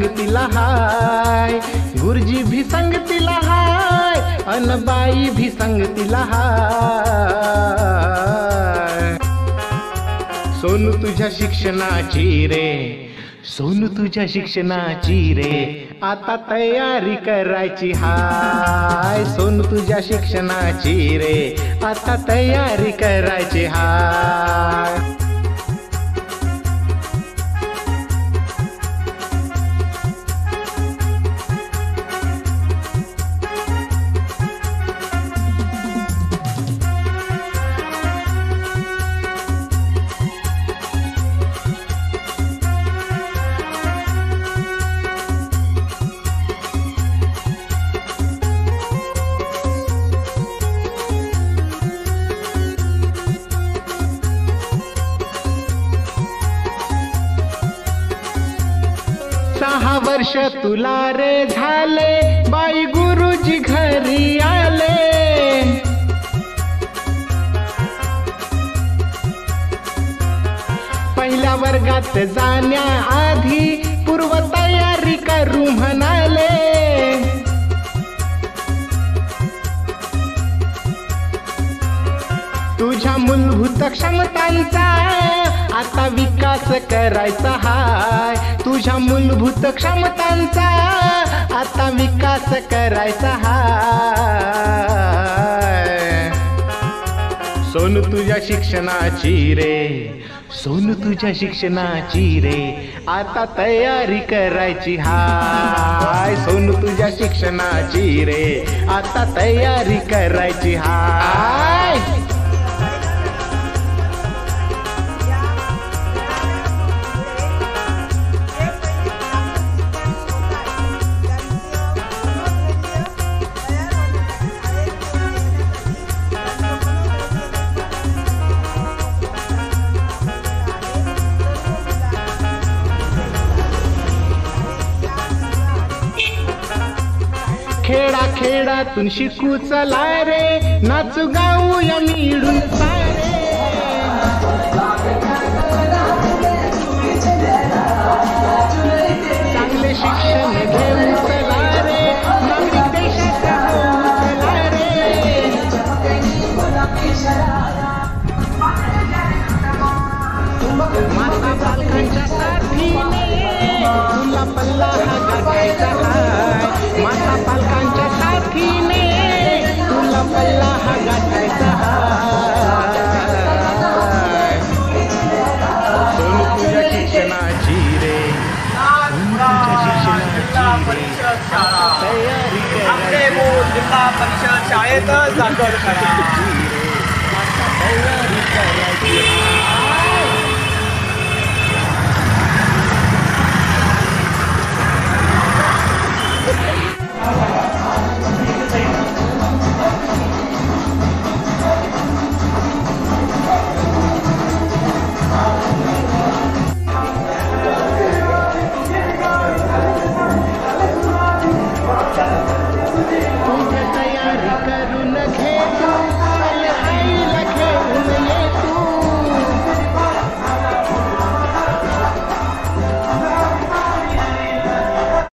संगतीला हाय, गुरुजी भी संगतीला हाय, अन बाई भी संगतीला हाय। सोनू तुझ्या शिक्षणाची रे, सोनू तुझ्या शिक्षणाची रे, आता तयारी करायची हाय। सोनू तुझ्या शिक्षणाची रे, आता तयारी करायची हाय। सहा वर्ष तुला रे झाले, बाई गुरुजी घरी आले। पहिल्या वर्गात जाण्याआधी पूर्व तयारी करू म्हणाले। तुझ्या मूलभूत क्षमतांचा आता विकास करायचा हाय। तुझ्या मूलभूत क्षमतांचा आता विकास करायचा हाय। सोनू तुझ्या शिक्षणाची रे, सोनू तुझ्या शिक्षणाची रे, आता तयारी करायची हाय। सोनू तुझ्या शिक्षणाची रे, आता तयारी करायची हाय। खेडा खेडातून शिकू चला रे, नाचू गाऊया मिळून सारे। चांगले शिक्षण घेऊन चला रे, नागरिक देशाचा होऊ चला रे। माता पालकांच्या साथीने तुला पल्ला हा गाठायचा हाय। माता पालकांच्या साथीने तुला पल्ला हा गाठायचा हाय। सोनू तुझ्या शिक्षणाची रे, सोनू तुझ्या शिक्षणाची रे, तयारी करायची जिल्हा परिषद शाळेत दाखल करा। तयारी करायची।